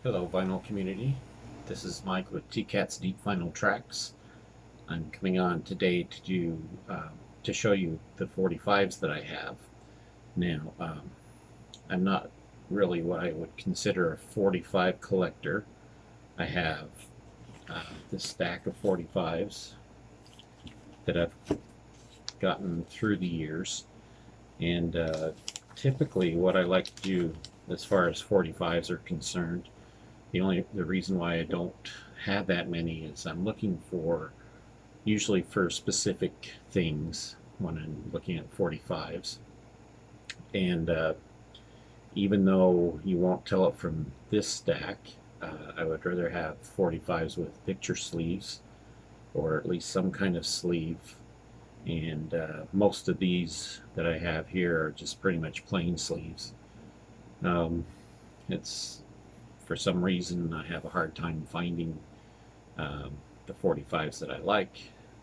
Hello, vinyl community. This is Mike with TCAT's Deep Vinyl Tracks. I'm coming on today to show you the 45s that I have. Now, I'm not really what I would consider a 45 collector. I have this stack of 45s that I've gotten through the years, and typically what I like to do as far as 45s are concerned, the reason why I don't have that many is I'm looking for usually for specific things when I'm looking at 45s. And even though you won't tell it from this stack, I would rather have 45s with picture sleeves or at least some kind of sleeve. And most of these that I have here are just pretty much plain sleeves. Um, it's for some reason I have a hard time finding the 45s that I like,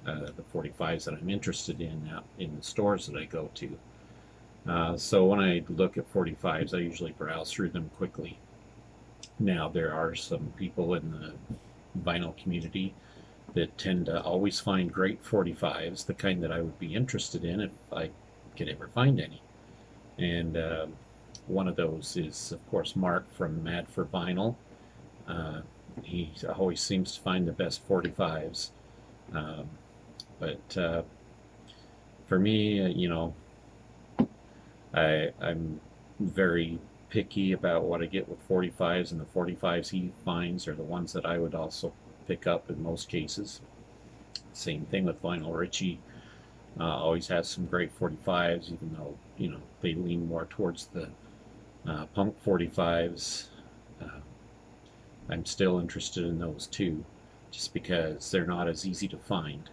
the 45s that I'm interested in out in the stores that I go to. So when I look at 45s, I usually browse through them quickly. Now, there are some people in the vinyl community that tend to always find great 45s, the kind that I would be interested in if I could ever find any. And one of those is, of course, Mark from Mad for Vinyl. Uh, he always seems to find the best 45s. Um, but for me, I'm very picky about what I get with 45s, and the 45s he finds are the ones that I would also pick up in most cases. Same thing with Vinyl Ritchie. Always has some great 45s, even though they lean more towards the punk 45s. Uh, I'm still interested in those too, just because they're not as easy to find.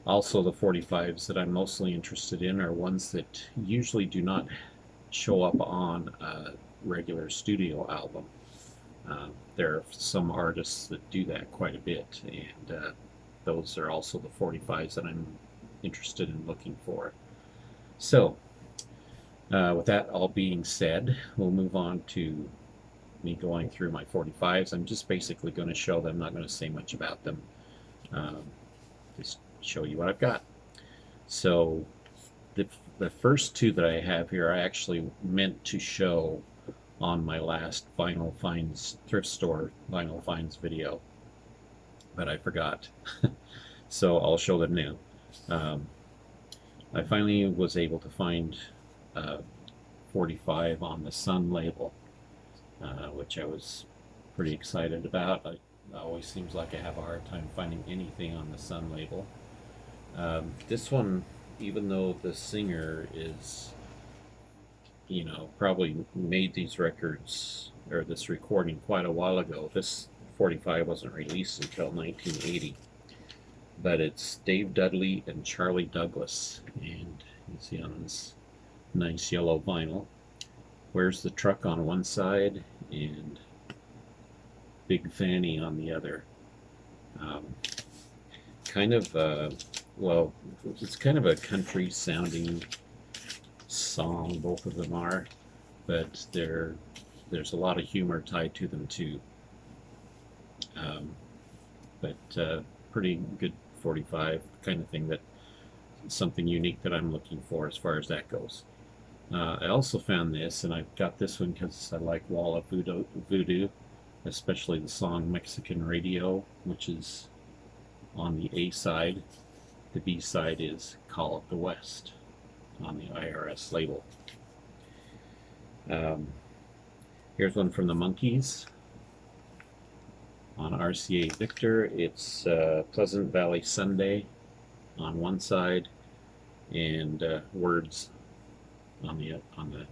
Also, the 45s that I'm mostly interested in are ones that usually do not show up on a regular studio album. There are some artists that do that quite a bit, and those are also the 45s that I'm interested in looking for. So, with that all being said, we'll move on to me going through my 45s. I'm just basically going to show them, not going to say much about them, um, just show you what I've got. So, the, the first two that I have here, I actually meant to show on my last Vinyl Finds thrift store Vinyl Finds video, but I forgot. So I'll show them now. Um, I finally was able to find uh, 45 on the Sun label, which I was pretty excited about. It always seems like I have a hard time finding anything on the Sun label. This one, even though the singer is, probably made these records or this recording quite a while ago, this 45 wasn't released until 1980. But it's Dave Dudley and Charlie Douglas, and you see on this nice yellow vinyl. Where's the Truck on one side and Big Fanny on the other. Um, kind of, well, it's kind of a country sounding song, both of them are, but there's a lot of humor tied to them too. Um, but pretty good 45 kind of thing, that something unique that I'm looking for as far as that goes. I also found this, and I got this one because I like Wall of Voodoo, especially the song Mexican Radio, which is on the A side. The B side is Call of the West on the IRS label. Um, Here's one from the Monkees. On RCA Victor, it's Pleasant Valley Sunday on one side, and Words on the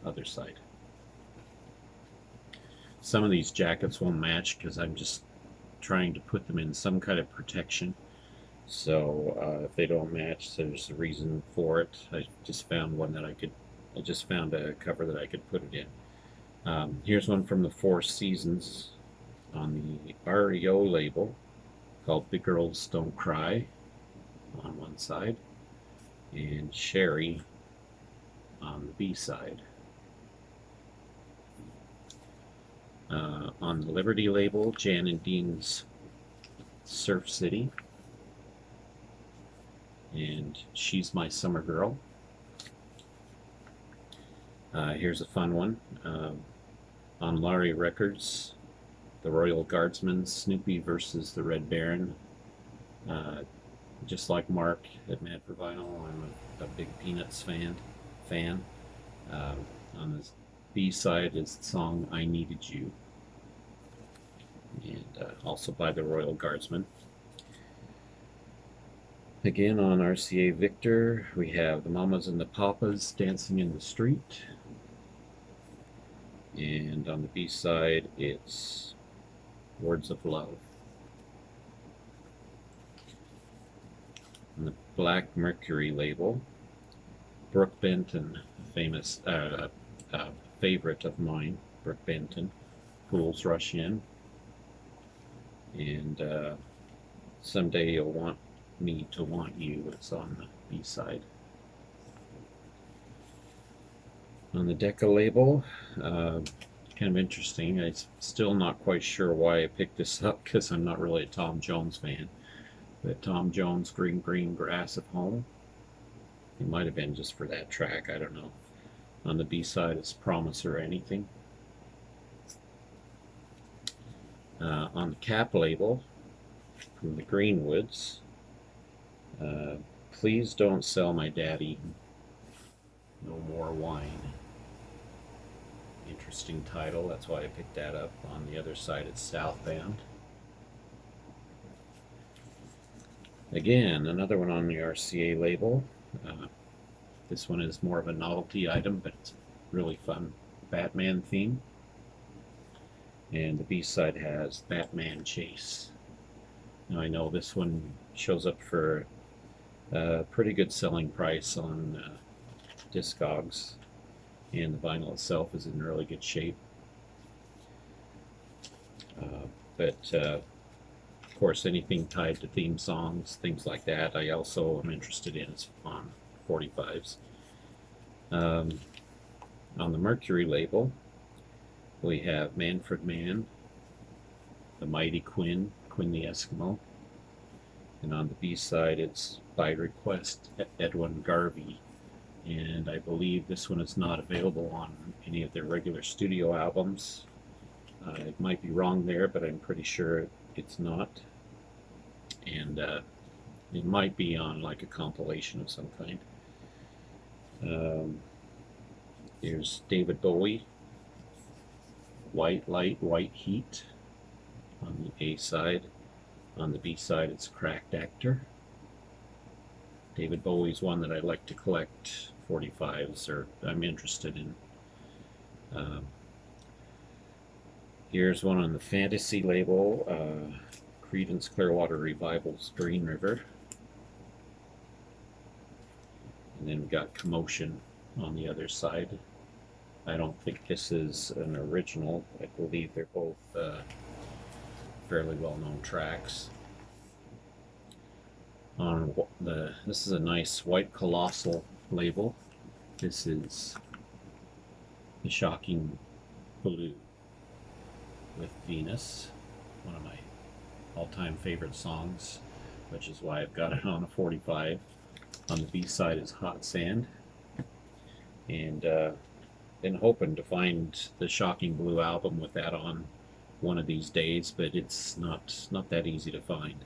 other side. Some of these jackets won't match because I'm just trying to put them in some kind of protection. So if they don't match, there's a reason for it. I just found one that I just found a cover that I could put it in. Here's one from the Four Seasons on the REO label, called Big Girls Don't Cry on one side, and Sherry on the B side. On the Liberty label, Jan and Dean's Surf City, and She's My Summer Girl. Here's a fun one. On Laurie Records, The Royal Guardsmen, Snoopy versus the Red Baron. Just like Mark at Mad for Vinyl, I'm a big Peanuts fan. On the B side is the song I Needed You, and also by the Royal Guardsmen. Again, on RCA Victor, we have the Mamas and the Papas, Dancing in the Street. And on the B side, it's Words of Love. On the Black Mercury label, Brooke Benton, famous favorite of mine, Brooke Benton, Fools Rush In. And Someday You'll Want Me to Want You is on the B side. On the Decca label, kind of interesting. I'm still not quite sure why I picked this up, because I'm not really a Tom Jones fan. But Tom Jones, Green Green Grass at Home. It might have been just for that track, I don't know. On the B side is Promise or Anything. On the Cap label, from the Greenwoods, Please Don't Sell My Daddy No More Wine. Interesting title, that's why I picked that up. On the other side it's Southbound. Again, another one on the RCA label. This one is more of a novelty item, but it's really fun Batman theme. And the B-side has Batman Chase. Now I know this one shows up for a pretty good selling price on Discogs, and the vinyl itself is in really good shape. Of course, anything tied to theme songs, things like that, I also am interested in on 45s. On the Mercury label, we have Manfred Mann, The Mighty Quinn, Quinn the Eskimo. And on the B side, it's By Request, Edwin Garvey. And I believe this one is not available on any of their regular studio albums. It might be wrong there, but I'm pretty sure it's not. And it might be on like a compilation of some kind. Here's David Bowie, White Light, White Heat on the A side. On the B side, it's Cracked Actor. David Bowie's one that I like to collect 45s, or I'm interested in. Here's one on the Fantasy label, Creedence Clearwater Revival's Green River. And then we got Commotion on the other side. I don't think this is an original. I believe they're both fairly well-known tracks. This is a nice White Colossal label. This is The Shocking Blue with Venus, one of my all-time favorite songs, which is why I've got it on a 45. On the B side is Hot Sand, and been hoping to find the Shocking Blue album with that on one of these days, but it's not that easy to find.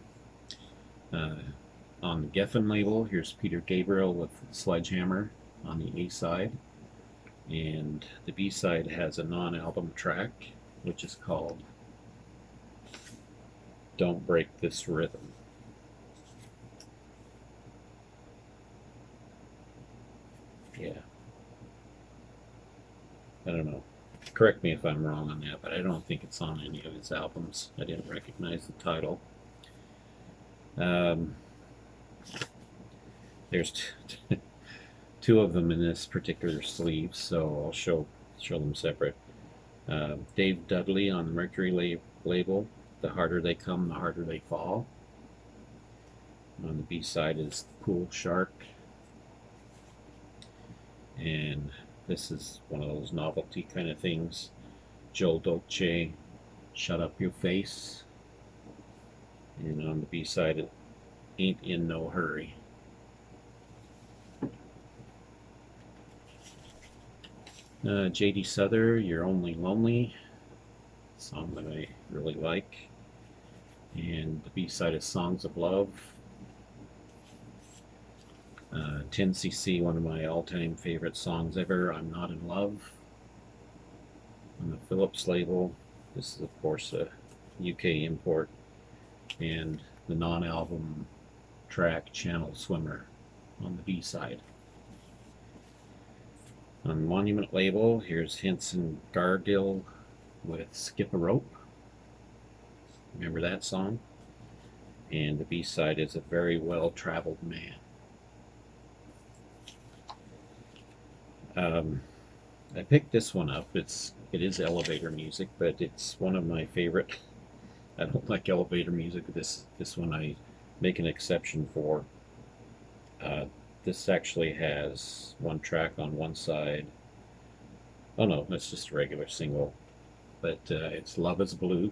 On the Geffen label, here's Peter Gabriel with Sledgehammer on the A side, and the B side has a non-album track, which is called Don't Break This Rhythm. Yeah. I don't know. Correct me if I'm wrong on that, but I don't think it's on any of his albums. I didn't recognize the title. There's two of them in this particular sleeve, so I'll show them separate. Dave Dudley on the Mercury label, The Harder They Come, The Harder They Fall. On the B side is Pool Shark. And this is one of those novelty kind of things. Joe Dolce, Shut Up Your Face. And on the B side, it Ain't in No Hurry. J.D. Souther, You're Only Lonely, song that I really like. And the B side is Songs of Love. 10cc, one of my all-time favorite songs ever, I'm Not in Love. On the Philips label, this is of course a UK import, and the non-album track Channel Swimmer on the B side. On the Monument label, here's Henson Gargill with Skip a Rope. Remember that song? And the B side is A Very Well Traveled Man. I picked this one up. It is elevator music, but it's one of my favorite. I don't like elevator music. This one I make an exception for. This actually has one track on one side. Oh no, that's just a regular single. But it's Love is Blue.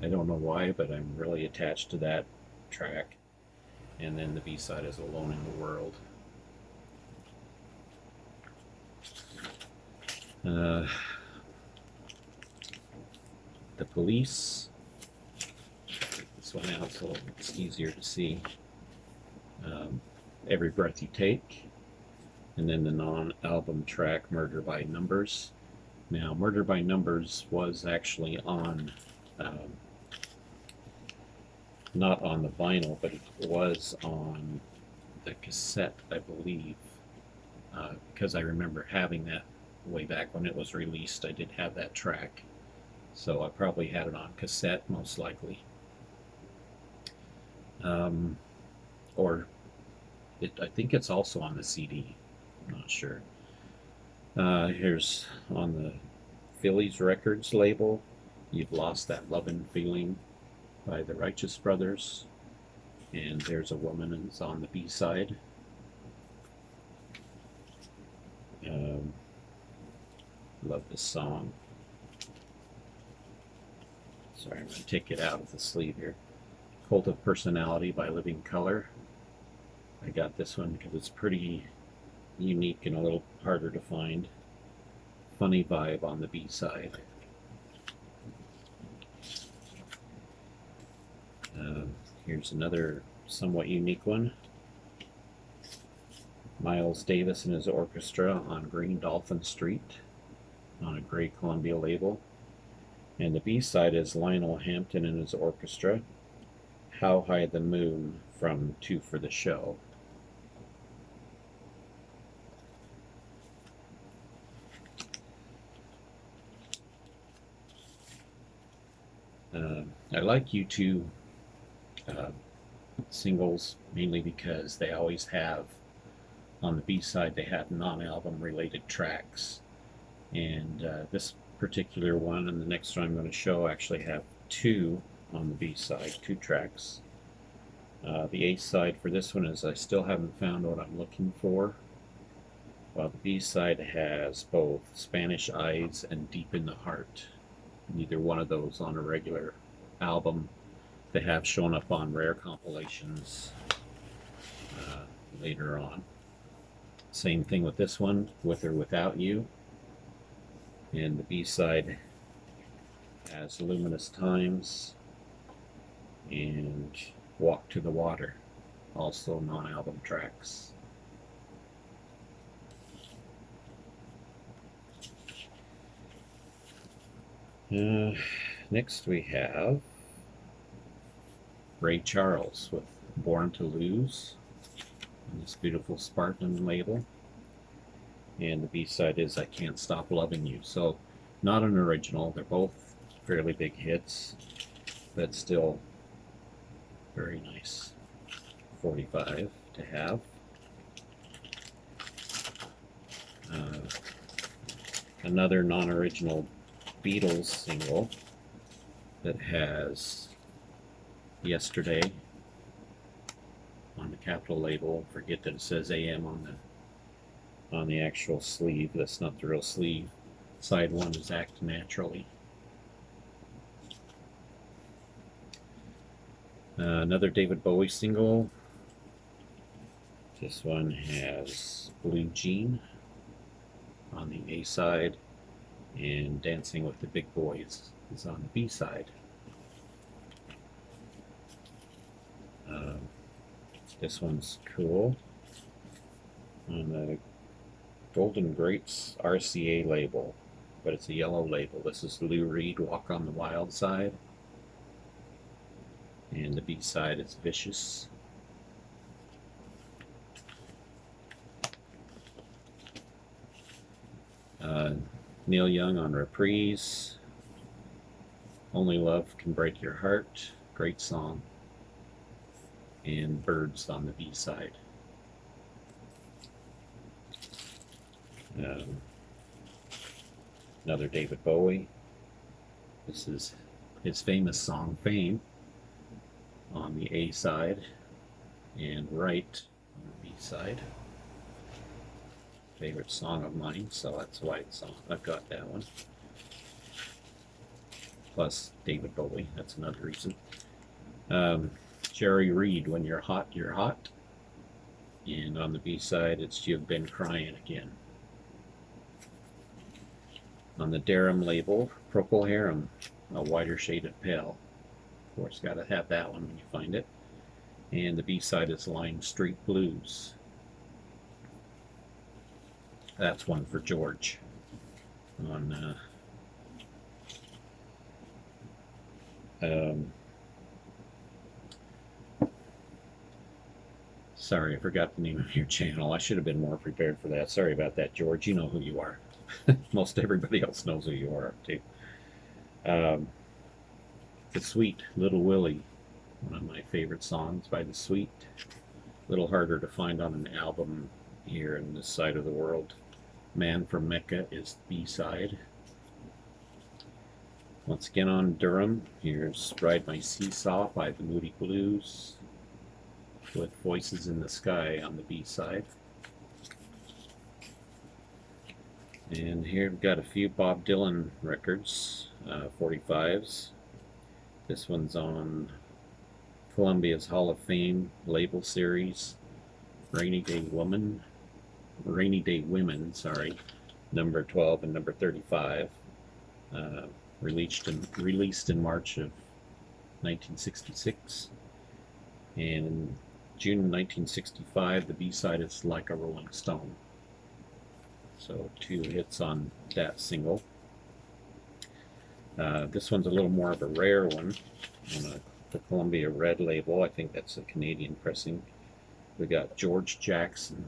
I don't know why, but I'm really attached to that track. And then the B side is Alone in the World. The Police. Take this one out so it's easier to see. Every Breath You Take. And then the non-album track Murder by Numbers. Now, Murder by Numbers was actually on, not on the vinyl, but it was on the cassette, I believe, because I remember having that way back when it was released. I did have that track, so I probably had it on cassette, most likely. Or I think it's also on the CD. I'm not sure. Here's on the Phillies Records label, You've Lost That Lovin' Feeling by the Righteous Brothers. And There's a Woman, and it's on the B side. Love this song. Sorry, I'm going to take it out of the sleeve here. Cult of Personality by Living Colour. I got this one because it's pretty unique and a little harder to find. Funny Vibe on the B side. Here's another somewhat unique one. Miles Davis and his orchestra on Green Dolphin Street on a gray Columbia label. And the B side is Lionel Hampton and his orchestra, How High the Moon from Two for the Show. I like U2 singles mainly because they always have, on the B side, they have non-album related tracks. And this particular one and the next one I'm going to show actually have two on the B side, two tracks. The A side for this one is I Still Haven't Found What I'm Looking For, while the B side has both Spanish Eyes and Deep in the Heart. Neither one of those on a regular album. They have shown up on rare compilations later on. Same thing with this one, With or Without You. And the B side has Luminous Times and Walk to the Water, also non-album tracks. Next we have Ray Charles with Born to Lose on this beautiful Spartan label. And the B-side is I Can't Stop Loving You. So not an original. They're both fairly big hits, but still very nice 45 to have. Another non-original Beatles single that has Yesterday on the Capitol label. Forget that it says AM on the actual sleeve. That's not the real sleeve. Side 1 is Act Naturally. Another David Bowie single. This one has Blue Jean on the A side, and Dancing with the Big Boys is on the B side. This one's cool. On the Golden Grapes RCA label, but it's a yellow label. This is Lou Reed, Walk on the Wild Side. And the B side is Vicious. Neil Young on Reprise. Only Love Can Break Your Heart. Great song. And Birds on the B side. Another David Bowie. This is his famous song Fame on the A side, and Right on the B side. Favorite song of mine, so that's why I've got that one. Plus David Bowie, that's another reason. Jerry Reed, When You're Hot, You're Hot. And on the B side, it's You've Been Crying Again. On the Durham label, Procol Harum, A Wider Shade of Pale. Of course, got to have that one when you find it. And the B side is Lime Street Blues. That's one for George. On sorry, I forgot the name of your channel. I should have been more prepared for that. Sorry about that, George. You know who you are. Most everybody else knows who you are, too. The Sweet, Little Willie, one of my favorite songs by The Sweet. A little harder to find on an album here in this side of the world. Man from Mecca is the B-side. Once again on Durham, here's Ride My Seesaw by the Moody Blues, with Voices in the Sky on the B-side. And here we've got a few Bob Dylan records, 45s. This one's on Columbia's Hall of Fame label series, Rainy Day Women, number 12 and number 35. Released in March of 1966. And in June 1965, the B-side is Like a Rolling Stone. So 2 hits on that single. This one's a little more of a rare one on the Columbia Red label. I think that's a Canadian pressing. We got George Jackson,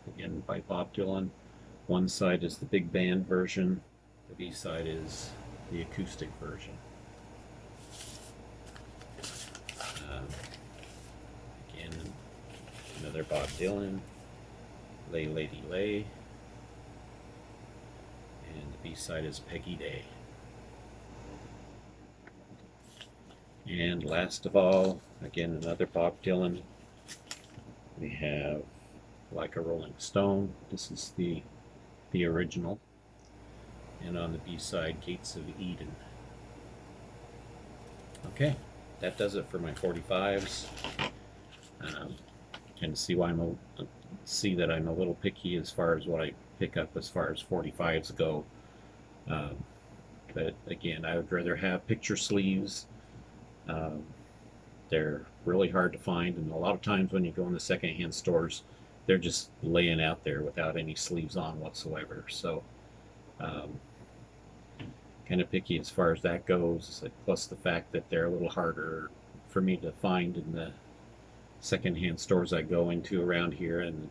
again by Bob Dylan. One side is the big band version. The B side is the acoustic version. Again, another Bob Dylan, Lay Lady Lay. And the B side is Peggy Day. And last of all, again, another Bob Dylan. We have Like a Rolling Stone. This is the original. And on the B side, Gates of Eden. Okay, that does it for my 45s. And see that I'm a little picky as far as what I pick up as far as 45s go. But again, I would rather have picture sleeves. They're really hard to find, and a lot of times when you go in the secondhand stores, they're just laying out there without any sleeves on whatsoever. So kind of picky as far as that goes, plus the fact that they're a little harder for me to find in the secondhand stores I go into around here, and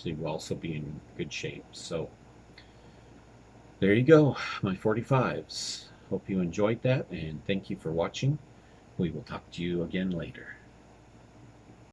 to also be in good shape. So there you go, my 45s. Hope you enjoyed that, and thank you for watching. We will talk to you again later.